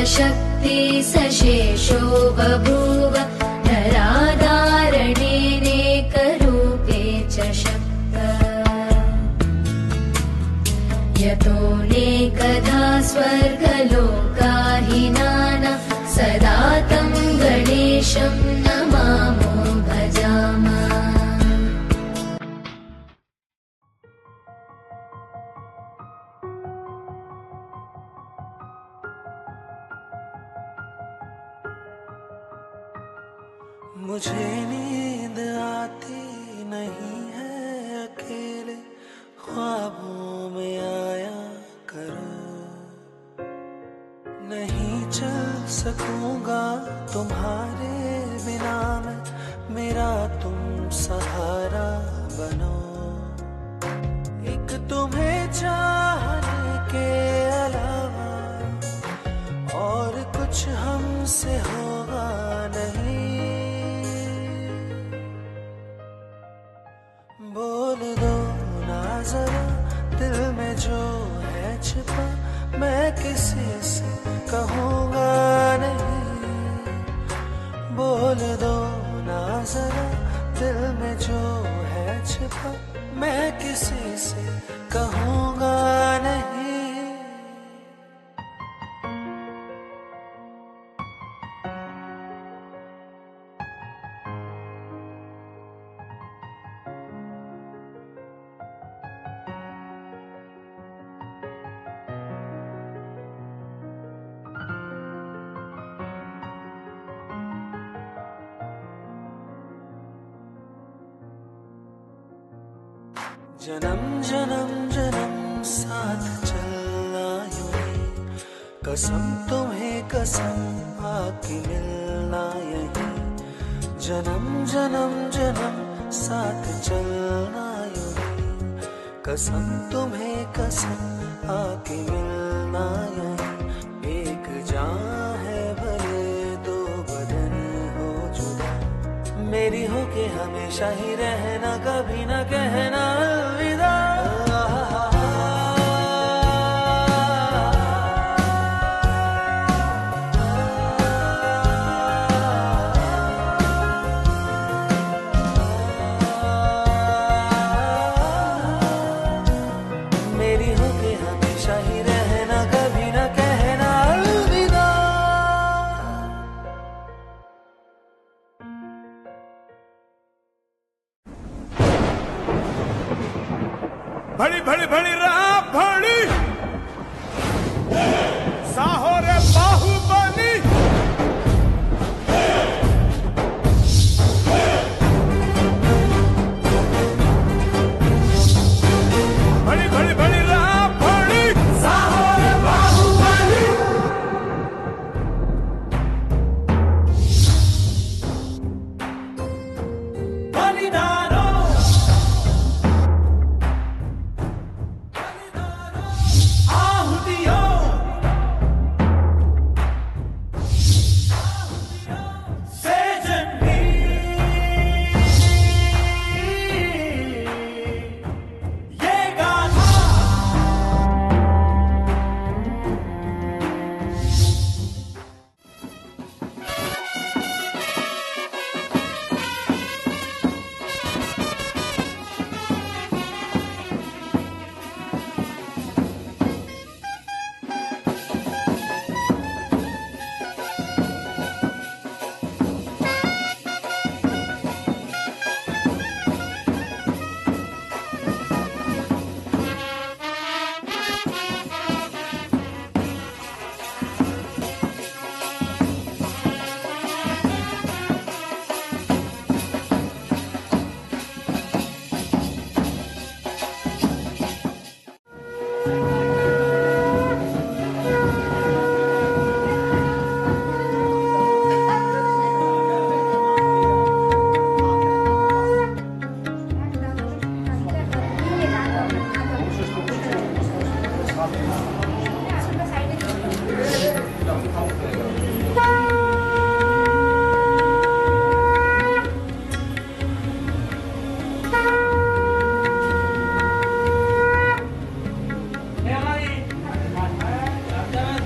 शक्ति सशेषो बभूव नराधारणेनेकरूपे च शक्तः यतोऽनेकधा स्वर्गलोकाहिनानां सदा तं गणेशं नमामो भजामः। मुझे नींद आती नहीं है, अकेले ख्वाबों में आया करो। नहीं चल सकूंगा तुम्हारे बिना मैं, मेरा तुम सहारा बनो। एक तुम्हें चाहने के अलावा और कुछ हमसे होगा नहीं। बोल दो ना जरा दिल में जो है छिपा, मैं किसी से कहूँगा नहीं। बोल दो ना जरा दिल में जो है छिपा, मैं किसी से कहूँगा नहीं। जन्म जन्म जन्म साथ चलना यूं ही, कसम तुम्हें कसम आके मिलना यहीं। जन्म जन्म जन्म साथ चलना यूं ही, कसम तुम्हें कसम आके मिलना यहीं। एक जान है भले दो बदन हो जुदा, मेरी हो के हमेशा ही रहना, कभी ना कहना अलविदा। मेरी हो के हमेशा ही रहना, कभी ना कहना अलविदा। भड़ी भड़ी भड़ी राह भड़ी साहो रे बाहुबली। भड़ी भड़ी भड़ी राह भड़ी साहो रे बाहुबली। बलिदानो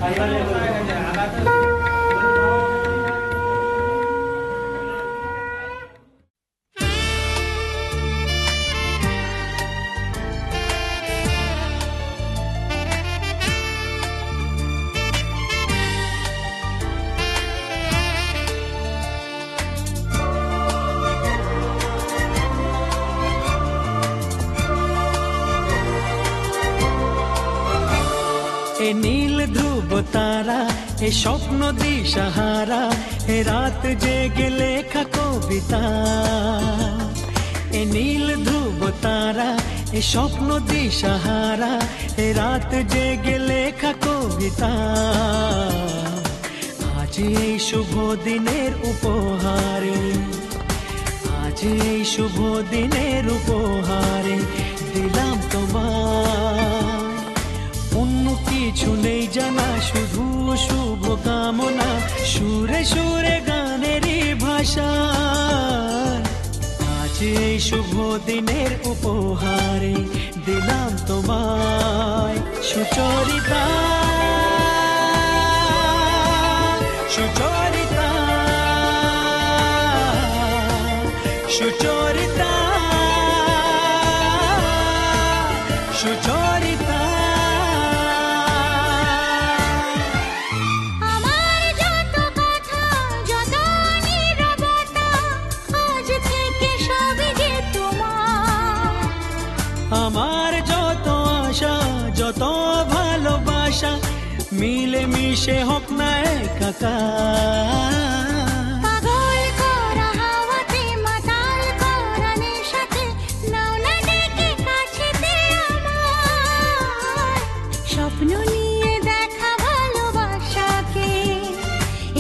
Ayo, এ স্বপ্ন দিশাহারা, এ রাত জেগে লেখা কবিতা, এ নীল ধ্রুব তারা, এ স্বপ্ন দিশাহারা, এ রাত জেগে লেখা কবিতা। আজ এই শুভ দিনের উপহারে, আজ এই শুভ দিনের উপহারে দিলাম তোমায় অন্য কিছু নেই জানা, শুধু শুভ কামনা, সুরে সুরে গানেরই ভাষা। আজ এই শুভ দিনের উপহারে দিলাম তোমায় সুচরিতা, সুচরিতা, সুচরিতা, সুচরিতা। আমার যত কথা, যত নীরবতা, আজ থেকে সবই যে তোমার। আমার যত আশা, যত ভালোবাসা, মিলে মিশে হোক না একাকার। পাগল করা হাওয়াতে, মাতাল করা নেশাতে, নাও না ডেকে কাছেতে আমার। স্বপ্ন নিয়ে দেখা ভালোবাসাকে,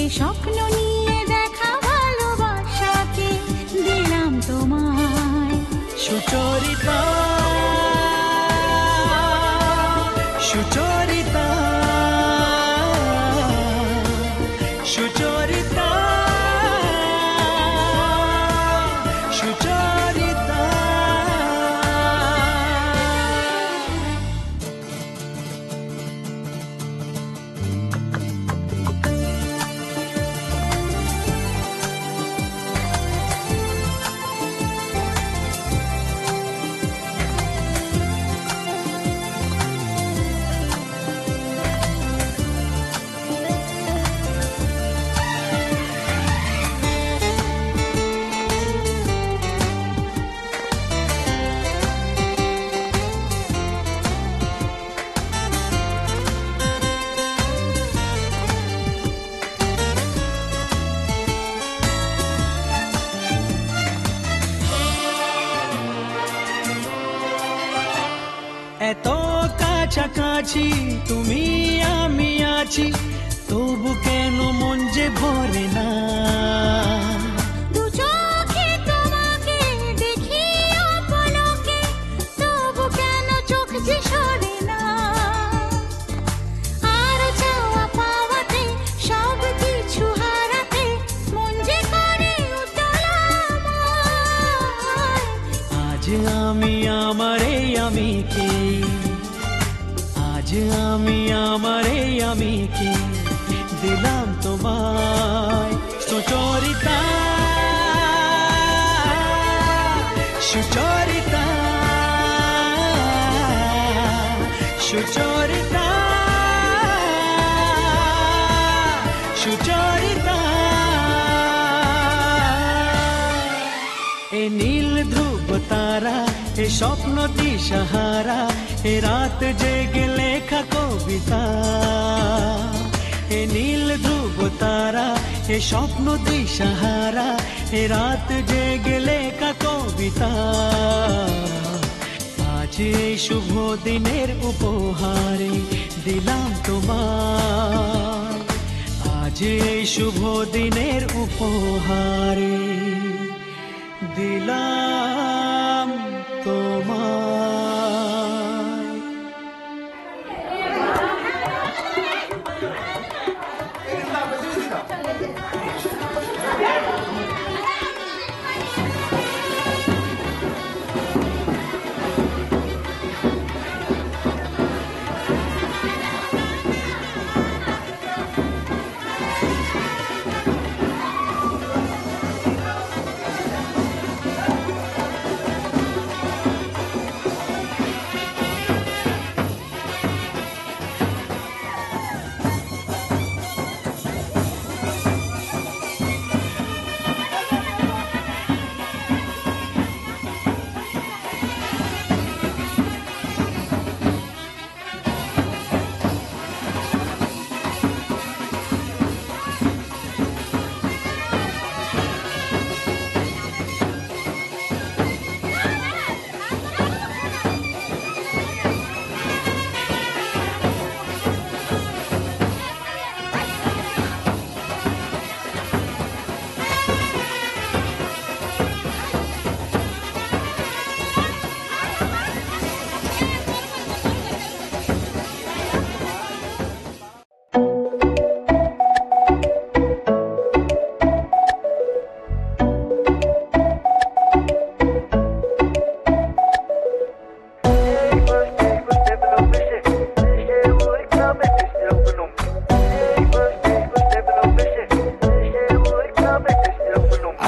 এই স্বপ্ন নিয়ে দেখা ভালোবাসাকে দিলাম তোমায় সুচরিতা, সুচরিতা, সুচরিতা, সুচরিতা। এত কাছাকাছি তুমি আমি আছি, তবু কেন মন যে ভরে না। দু চোখে তোমাকে দেখি অপলকে, তবু কেন চোখ যে সরে না। আর চাওয়া পাওয়াতে, সব কিছু হারাতে, মন যে করে উতলা আমার। আজ আমি আমার এই আমিকে, আজ আমি আমার এই আমিকে দিলাম তোমায় সুচরিতা, সুচরিতা, সুচরিতা, সুচরিতা। এ নীল ধ্রুব তারা, এ স্বপ্ন দিশাহারা, এ রাত জেগে লেখা কবিতা, এ নীল ধ্রুব তারা, এ স্বপ্ন দিশাহারা, এ রাত জেগে লেখা কবিতা। আজ এই শুভ দিনের উপহারে দিলাম তোমায়, আজ এই শুভ দিনের উপহারে দিলাম তোমায়।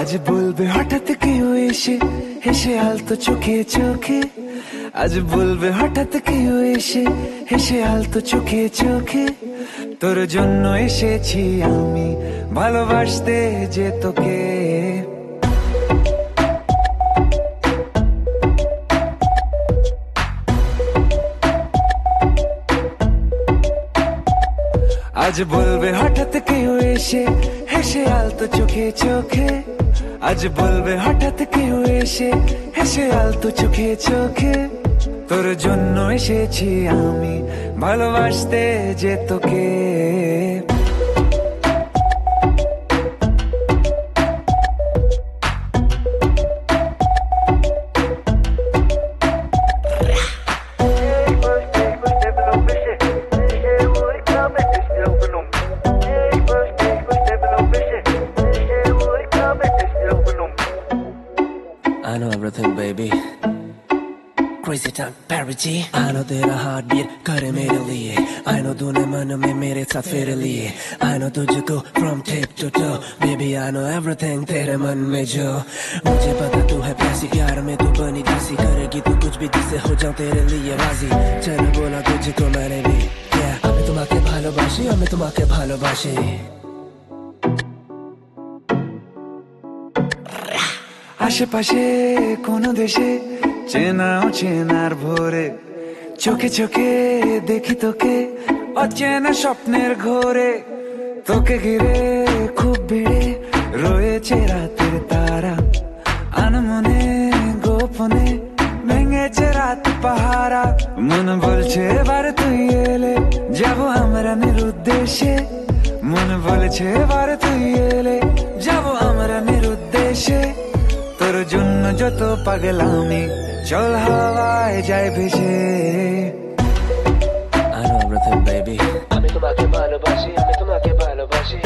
আজ বলবে হঠাৎ কেউ এসে হেসে আলতো চোখে চোখে, আজ বলবে হঠাৎ কেউ এসে হেসে আলতো চোখে চোখে, তোর জন্য এসেছি আমি ভালোবাসতে যে তোকে। আজ বলবে হঠাৎ কেউ এসে হেসে আলতো চোখে চোখে, আজ বলবে হঠাৎ কেউ এসে হেসে আলতো চোখে চোখে, তোর জন্য এসেছি আমি ভালোবাসতে যে তোকে। I know everything, baby. Crazy time, Perry G. I know तेरा heartbeat करे मेरे लिए. I know तूने मन में मेरे साथ फेरे लिए. I know तुझको from tip to toe. Baby, I know everything तेरे मन में जो. मुझे पता तू है प्यासी, प्यार में तू बनी दासी. करेगी तू कुछ भी जिससे हो जाऊं तेरे लिए राजी. चल बोला तुझको मैंने भी. Yeah, আমি তোমাকে ভালোবাসি, আমি তোমাকে ভালোবাসি. আশেপাশে কোন দেশে চেনা অচেনার ভোরে, চোখে চোখে দেখি তোকে অচেনা স্বপ্নের ঘোরে, তোকে ঘিরে খুব ভিড়ে রয়েছে রাতের তারা, আনমনে গোপনে ভেঙেছে রাত পাহারা, মন বলছে এবার তুই এলে যাবো আমরা নিরুদ্দেশে, মন বলছে এবার তুই এলে যাবো আমরা নিরুদ্দেশে, তোর জন্য যত পাগলামি চল হাওয়ায় যায় ভেসে। I know everything, baby. আমি তোমাকে ভালোবাসি, আমি তোমাকে ভালোবাসি.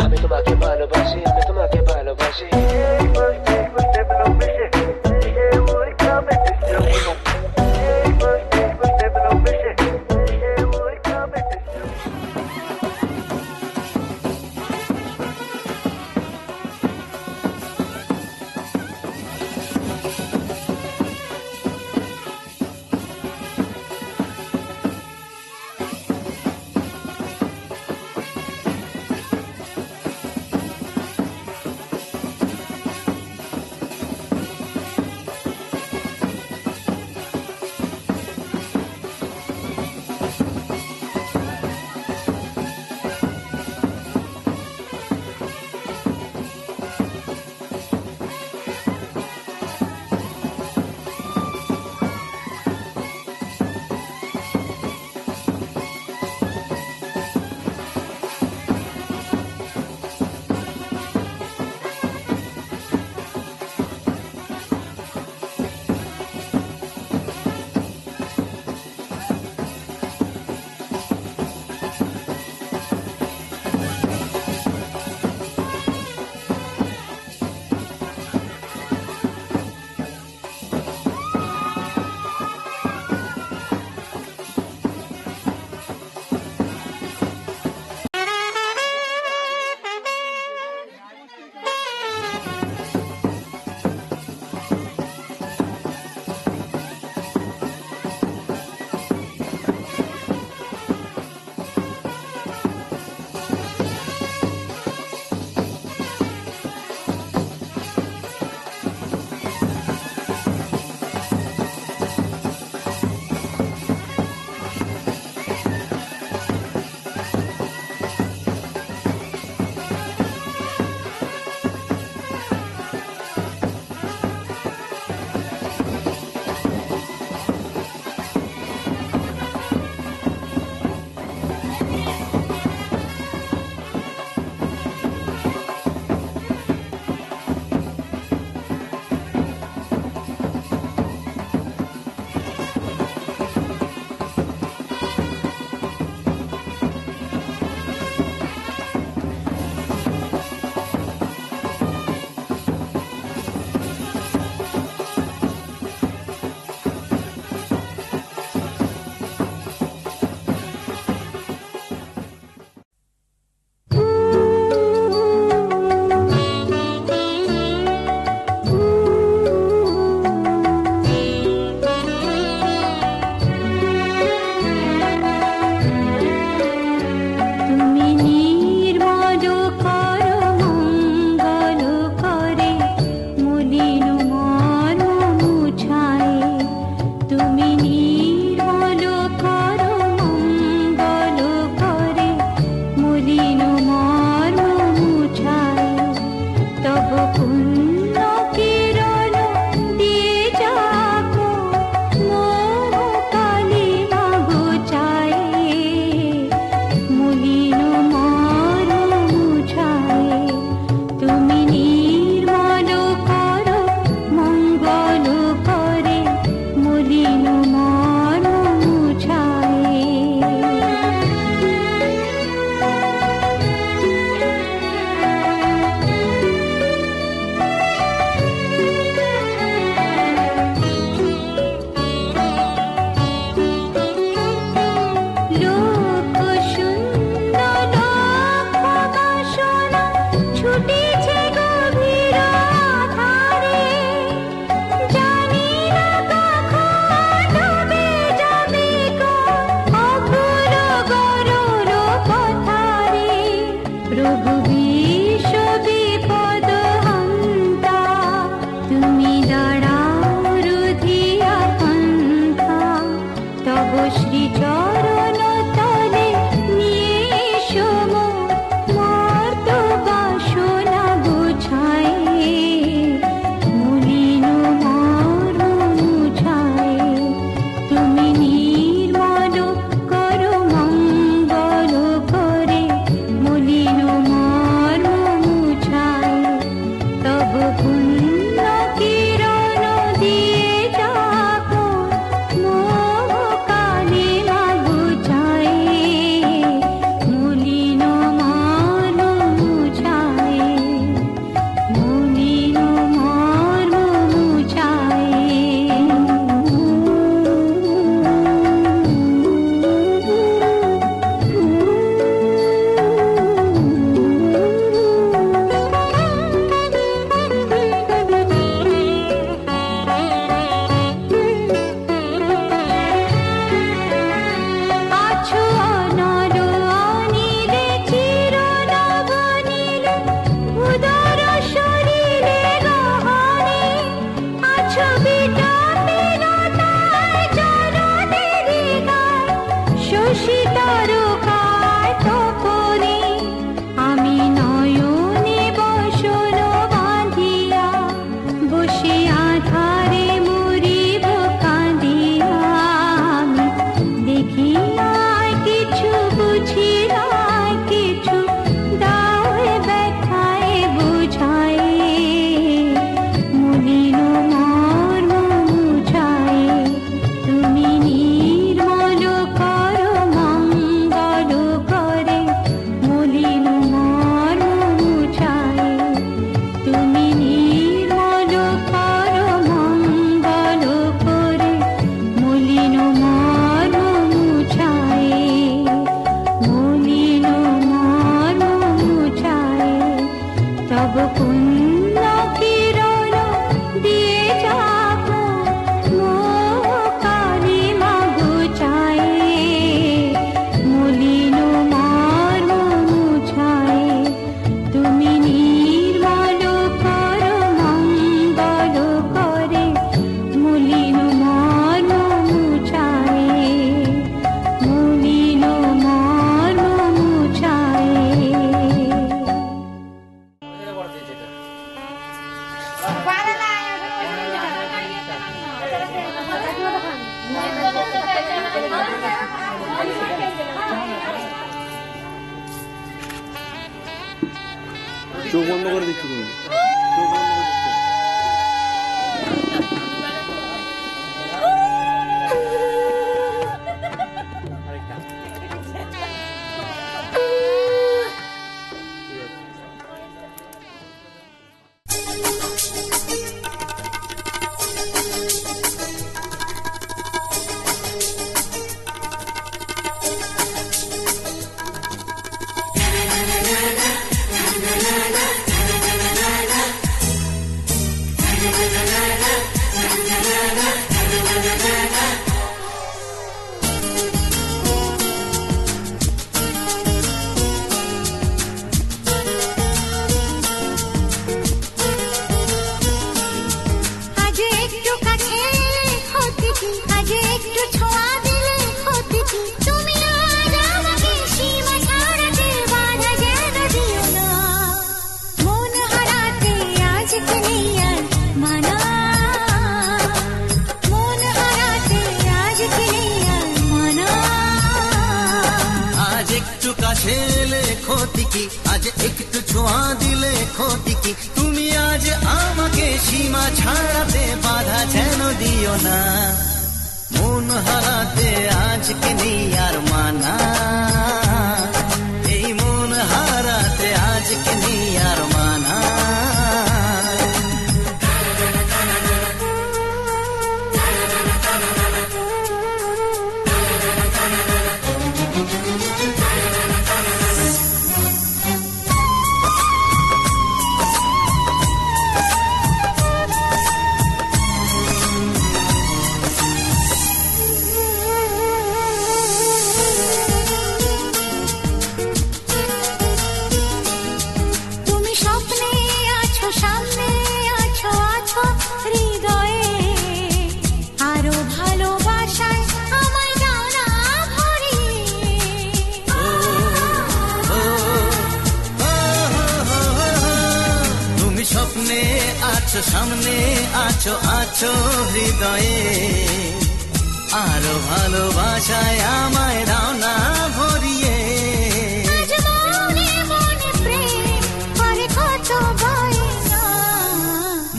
আমি তোমাকে ভালোবাসি, আমি তোমাকে ভালোবাসি. চোখ বন্ধ করে দিচ্ছ তুমি। আজ একটু ছোঁয়া দিলে ক্ষতি কি, তুমি আজ আমাকে সীমা ছাড়াতে বাধা যেন দিও না, মন হারাতে আজকে নেই আর মানা, এই মন হারাতে আজকে নেই আর মানা। সামনে আছো আছো হৃদয়ে, আরো ভালোবাসায় আমায় দাও না ভরিয়ে,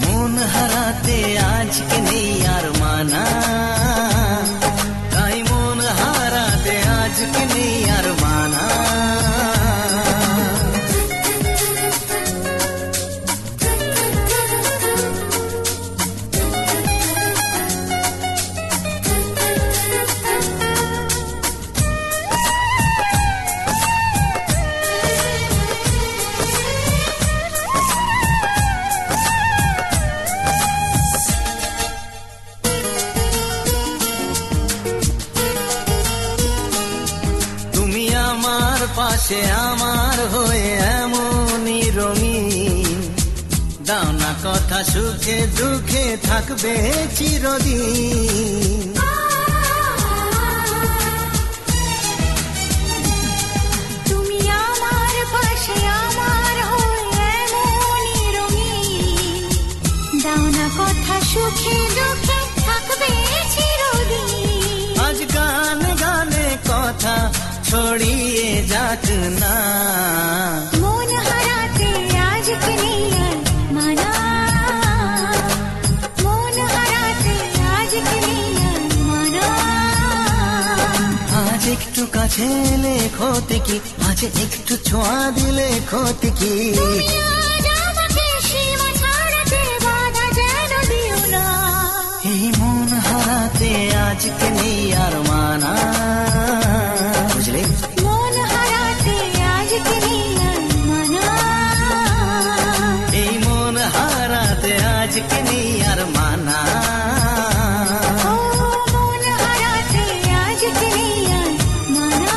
মন হারাতে আজকে নেই আর মানা, তাই মন হারাতে আজকে নেই আর মানা। পাশে আমার হয়ে এমনই রঙিন, দাও না কথা সুখে দুঃখে থাকবে চিরদিন, তুমি আমার পাশে আমার হয়ে এমনই রঙিন, দাও না কথা সুখে দুঃখে থাকবে চিরদিন, আজ গানে গানে কথা ছড়িয়ে যাক না, মন হারাতে আজকে নেই আর মানা, মন হারাতে আজকে নেই আর মানা। আজ একটু কাছে এলে ক্ষতি কি, আজ একটু ছোঁয়া দিলে ক্ষতি কি, এই মন হারাতে আজকে নেই আর মানা, বুঝলে? মন হারাতে আজকে নেই আর মানা, এই মন হারাতে আজকে নেই আর মানা, মন হারাতে আজকে নেই আর মানা।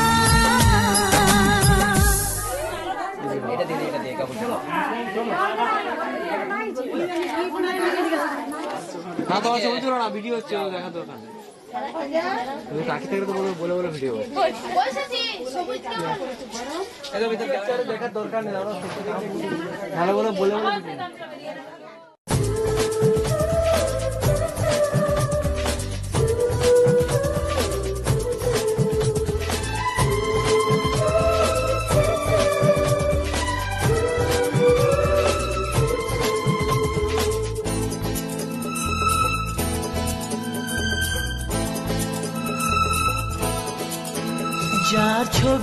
না তোমার ছবি তুলো না, ভিডিও হচ্ছে, দেখা দরকার নেই। কাকি থেকে তো বলে বলে ভিডিও দেখার দরকার নেই, ভালো বলে বলে বলে।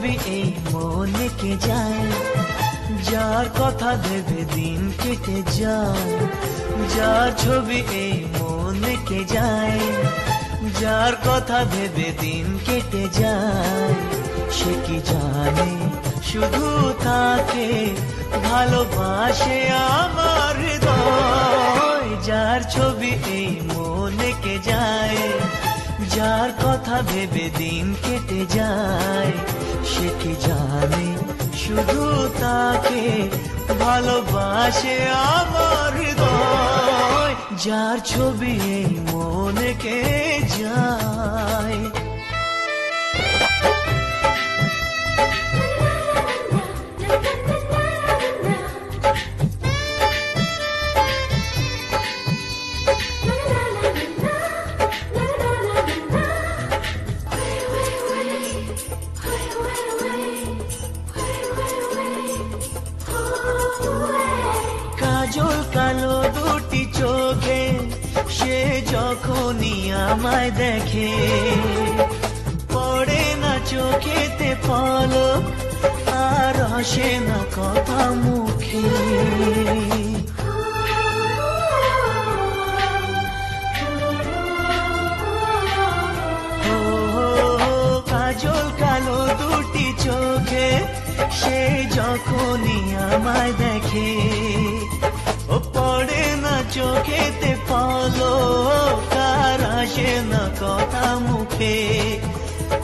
ছবি এই মনে কে যায়, যার কথা ভেবে দিন কেটে যায়। যার ছবি এই মনে কে যায়, যার কথা ভেবে দিন কেটে যায়। সে কি জানে শুধু তাকে ভালোবাসে আমার হৃদয়। যার ছবি এই মনে কে যায়, যার কথা ভেবে দিন কেটে যায়। সে কি জানে শুধু তাকে ভালোবাসে আমার হৃদয়। যার ছবি এই মনে কে যায়। কাজল কালো দুটি চোখে সে যখনই আমায় দেখে, পড়ে না চোখেতে পলক আর আসে না কথা মুখে। কাজল কালো দুটি চোখে সে যখনই আমায় দেখে, ও পড়ে না চোখেতে পলক আর আসে না কথা মুখে।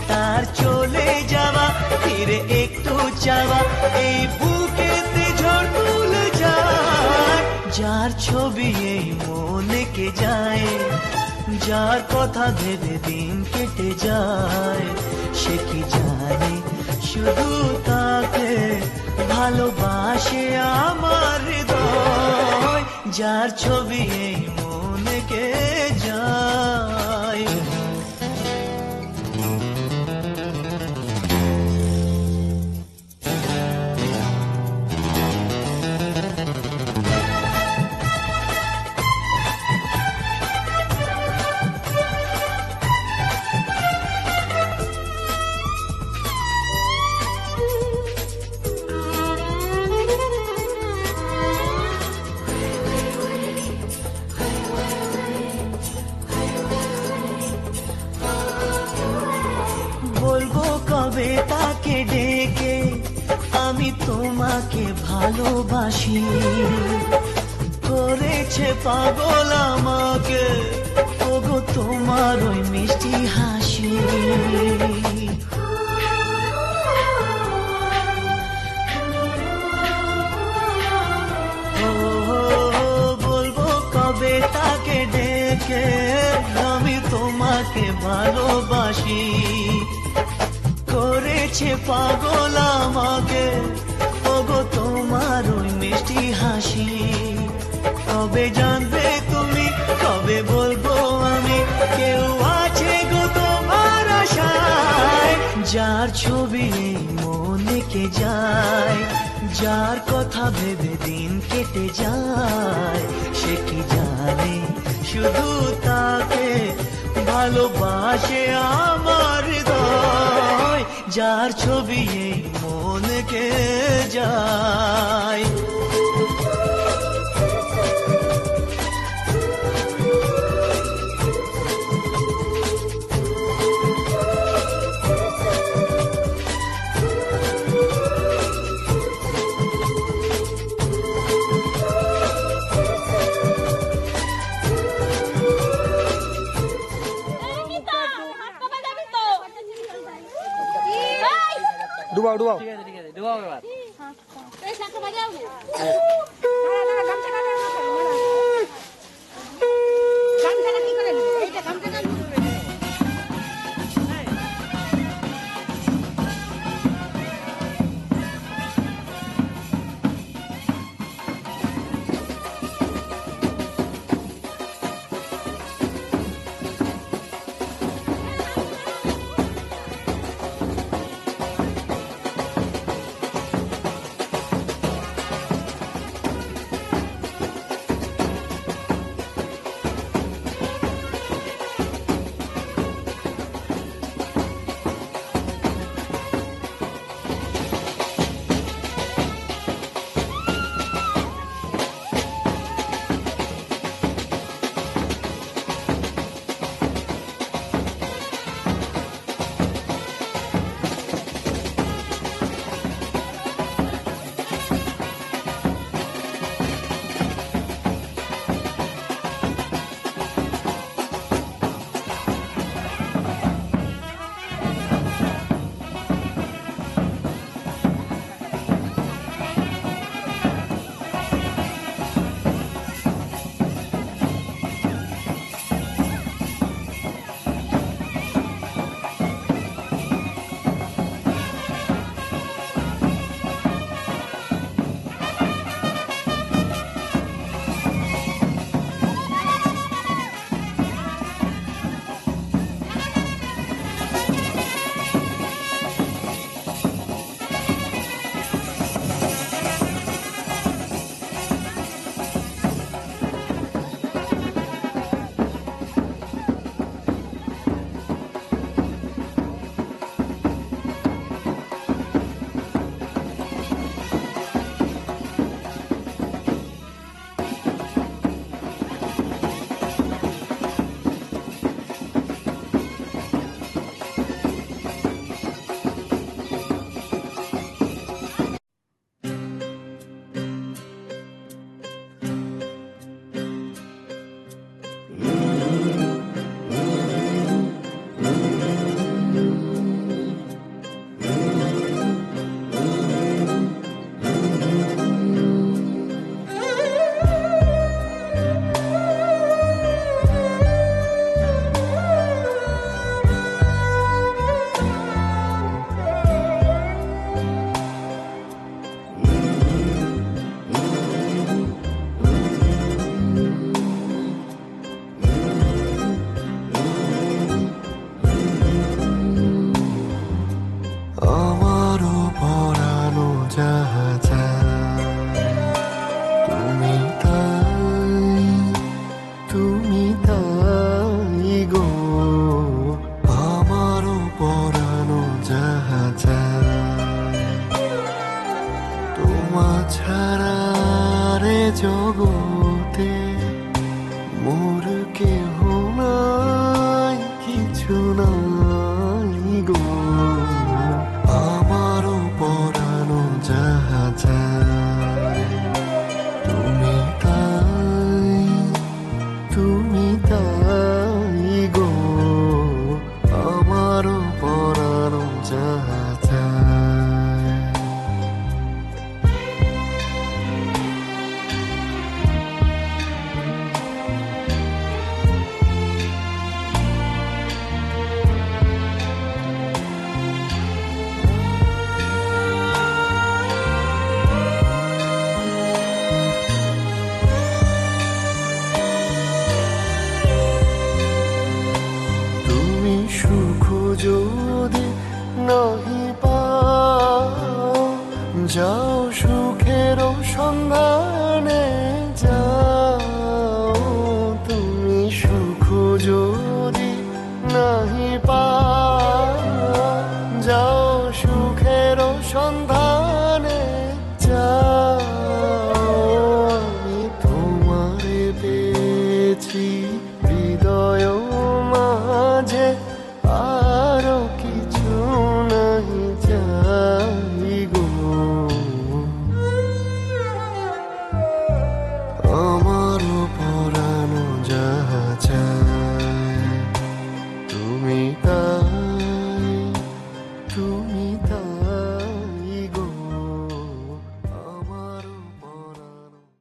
তার চলে যাওয়া ফিরে একটু চাওয়া এই বুকেতে ঝড় তুলে যায়। যার ছবি এই মনে কে যায়, যার কথা ভেবে দিন কেটে যায়। সে কি জানে শুধু তাকে ভালোবাসে আমার হৃদয়। যার ছবি এই মনে কে যায়। বলবো কবে তাকে ডেকে আমি তোমাকে ভালোবাসি, করেছে পাগল আমাকে ওগো তোমার ওই মিষ্টি হাসি। বলবো কবে তাকে ডেকে আমি তোমাকে ভালোবাসি, করেছে পাগল আমাকে ওগো তোমার ওই মিষ্টি হাসি। কবে জানবে তুমি, কবে বলবো আমি, কেউ আছে গো তোমার আশায়। যার ছবি মনে কে যায়, যার কথা ভেবে দিন কেটে যায়। সে কি জানে শুধু তাকে ভালোবাসে আমার হৃদয়। যার ছবি মনে কে যায়। ডুবাও ডুবাও। ঠিক আছে ডুবাও এবার। তোমা ছাড়া রে জগতে মোর কেহ নাই, কিছু নাই গো। আমারও পরানো যাহা যায়, তুমি তাই গো। আমারও পরানো যাহা যায়। তুমি সুখ যদি নাহি পাও, যাও সুখের সন্ধানে যাও। তুমি সুখ যদি নাহি পাও, যাও সুখের সন্ধানে যাও।